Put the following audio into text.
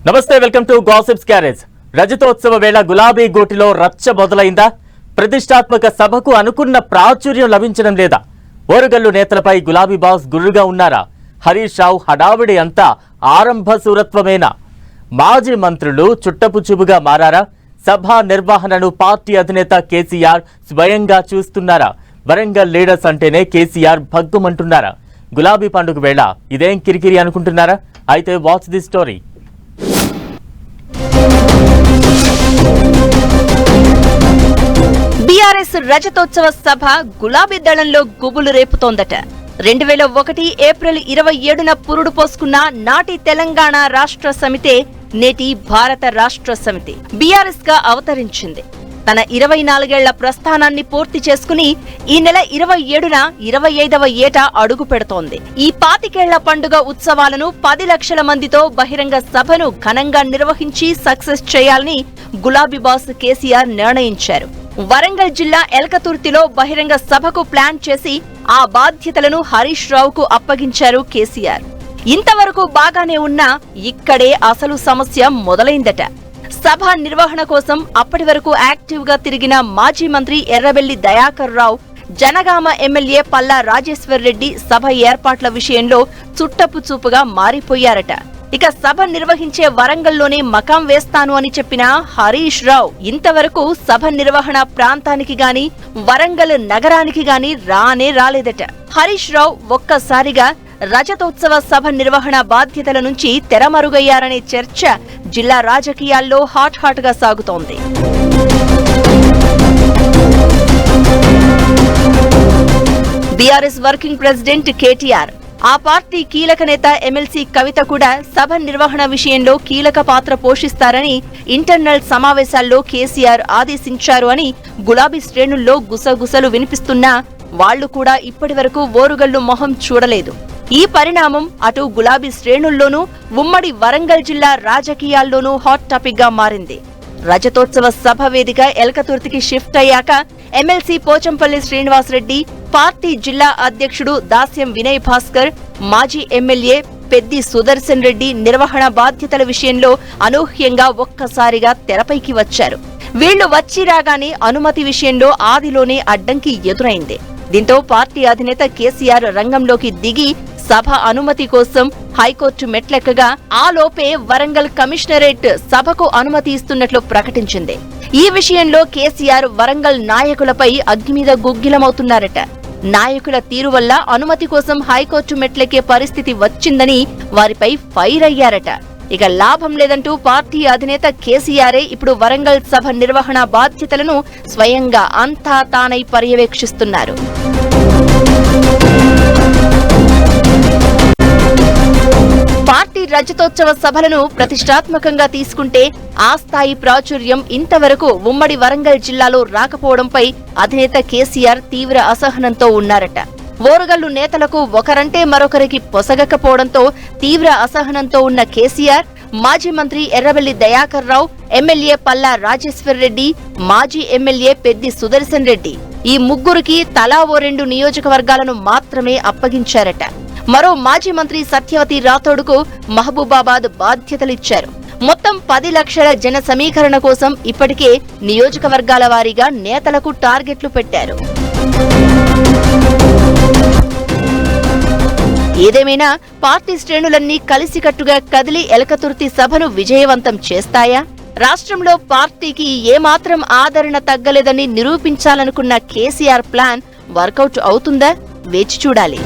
నమస్తే, welcome to gossips garage. రజతోత్సవ వేళ గులాబీ గోటిలో రచ్చ మొదలైందా? ప్రతిష్టాత్మక సభకు అనుకున్న ప్రాచుర్యం లభించడం లేదా? ఓరుగల్లు నేతలపై గులాబీ బాస్ గుర్రుగా ఉన్నారా? హరీష్ రావు హడావిడి అంతా ఆరంభ సూరత్వమేనా? మాజీ మంత్రులు చుట్టపుచుబుగా మారారా? సభా నిర్వహణను పార్టీ అధినేత కేసీఆర్ స్వయంగా చూస్తున్నారా? వరంగల్ లీడర్స్ అంటేనే కేసీఆర్ భగ్గుమంటున్నారా? గులాబీ పండుగ వేళ ఇదేం కిరికిరి అనుకుంటున్నారా? అయితే వాచ్ ది స్టోరీ. బీఆర్ఎస్ రజతోత్సవ సభ గులాబీ దళంలో గుబులు రేపుతోందట. 2001 ఏప్రిల్ 27న పురుడు పోసుకున్న నాటి తెలంగాణ రాష్ట్ర సమితే నేటి భారత రాష్ట్ర సమితి బీఆర్ఎస్ గా అవతరించింది. తన 24 ఏళ్ల ప్రస్థానాన్ని పూర్తి చేసుకుని ఈ నెల 27న 25వ ఏట అడుగు పెడుతోంది. ఈ 25 ఏళ్ల పండుగ ఉత్సవాలను 10 లక్షల మందితో బహిరంగ సభను ఘనంగా నిర్వహించి సక్సెస్ చేయాలని గులాబీ బాస్ కేసీఆర్ నిర్ణయించారు. వరంగల్ జిల్లా ఎల్కతుర్తిలో బహిరంగ సభకు ప్లాన్ చేసి ఆ బాధ్యతలను హరీష్ రావుకు అప్పగించారు కేసీఆర్. ఇంతవరకు బాగానే ఉన్నా ఇక్కడే అసలు సమస్య మొదలైందట. సభ నిర్వహణ కోసం అప్పటి వరకు యాక్టివ్ గా తిరిగిన మాజీ మంత్రి ఎర్రబెల్లి దయాకర్ రావు, జనగామ ఎమ్మెల్యే పల్లా రాజేశ్వర్ రెడ్డి సభ ఏర్పాట్ల విషయంలో చుట్టపు చూపుగా మారిపోయారట. ఇక సభ నిర్వహించే వరంగల్లోనే మకాం వేస్తాను అని చెప్పిన హరీష్ రావు ఇంతవరకు సభ నిర్వహణ ప్రాంతానికి గాని వరంగల్ నగరానికి గాని రాలేదట. హరీష్ రావు ఒక్కసారిగా రజతోత్సవ సభ నిర్వహణ బాధ్యతల నుంచి తెరమరుగయ్యారనే చర్చ జిల్లా రాజకీయాల్లో హాట్ గా సాగుతోంది. బీఆర్ఎస్ వర్కింగ్ ప్రెసిడెంట్ కేటీఆర్, ఆ పార్టీ కీలక నేత ఎమ్మెల్సీ కవిత కూడా సభ నిర్వహణ విషయంలో కీలక పాత్ర పోషిస్తారని ఇంటర్నల్ సమావేశాల్లో కేసీఆర్ ఆదేశించారు అని గులాబీ శ్రేణుల్లో గుసగుసలు వినిపిస్తున్నా వాళ్లు కూడా ఇప్పటి వరకు ఓరుగల్లు మొహం చూడలేదు. ఈ పరిణామం అటు గులాబీ శ్రేణుల్లోనూ ఉమ్మడి వరంగల్ జిల్లా రాజకీయాల్లోనూ హాట్ టాపిక్ గా మారింది. రజతోత్సవ సభ వేదిక ఎల్కతుర్తికి షిఫ్ట్ అయ్యాక ఎమ్మెల్సీ పోచంపల్లి శ్రీనివాసరెడ్డి, పార్టీ జిల్లా అధ్యక్షుడు దాస్యం వినయ్ భాస్కర్, మాజీ ఎమ్మెల్యే పెద్ది సుదర్శన్ రెడ్డి నిర్వహణ బాధ్యతల విషయంలో అనూహ్యంగా ఒక్కసారిగా తెరపైకి వచ్చారు. వీళ్లు వచ్చి రాగానే అనుమతి విషయంలో ఆదిలోనే అడ్డంకి ఎదురైంది. దీంతో పార్టీ అధినేత కేసీఆర్ రంగంలోకి దిగి సభ అనుమతి కోసం హైకోర్టు మెట్లెక్కగా ఆ లోపే వరంగల్ కమిషనరేట్ సభకు అనుమతి ఇస్తున్నట్లు ప్రకటించింది. ఈ విషయంలో కేసీఆర్ వరంగల్ నాయకులపై అగ్గిమీద గుగ్గిలమవుతున్నారట. నాయకుల తీరు వల్ల అనుమతి కోసం హైకోర్టు మెట్లెక్కే పరిస్థితి వచ్చిందని వారిపై ఫైర్ అయ్యారట. ఇక లాభం లేదంటూ పార్టీ అధినేత కేసీఆరే ఇప్పుడు వరంగల్ సభ నిర్వహణ బాధ్యతలను స్వయంగా అంతా తానై పర్యవేక్షిస్తున్నారు. పార్టీ రజతోత్సవ సభలను ప్రతిష్టాత్మకంగా తీసుకుంటే ఆ స్థాయి ప్రాచుర్యం ఇంతవరకు ఉమ్మడి వరంగల్ జిల్లాలో రాకపోవడంపై అధినేత కేసీఆర్ తీవ్ర అసహనంతో ఉన్నారట. ఓరుగల్లు నేతలకు ఒకరంటే మరొకరికి పొసగకపోవడంతో తీవ్ర అసహనంతో ఉన్న కేసీఆర్ మాజీ మంత్రి ఎర్రబెల్లి దయాకర్ రావు, ఎమ్మెల్యే పల్లా రాజేశ్వర్ రెడ్డి, మాజీ ఎమ్మెల్యే పెద్ది సుదర్శన్ రెడ్డి ఈ ముగ్గురికి తలా ఓ 2 నియోజకవర్గాలను మాత్రమే అప్పగించారట. మరో మాజీ మంత్రి సత్యవతి రాథోడ్కు మహబూబాబాద్ బాధ్యతలిచ్చారు. మొత్తం 10 లక్షల జన సమీకరణ కోసం ఇప్పటికే నియోజకవర్గాల వారీగా నేతలకు టార్గెట్లు పెట్టారు. ఏదేమైనా పార్టీ శ్రేణులన్నీ కలిసికట్టుగా కదిలి ఎల్కతుర్తి సభను విజయవంతం చేస్తాయా? రాష్ట్రంలో పార్టీకి ఏమాత్రం ఆదరణ తగ్గలేదని నిరూపించాలనుకున్న కేసీఆర్ ప్లాన్ వర్కౌట్ అవుతుందా? వేచి చూడాలి.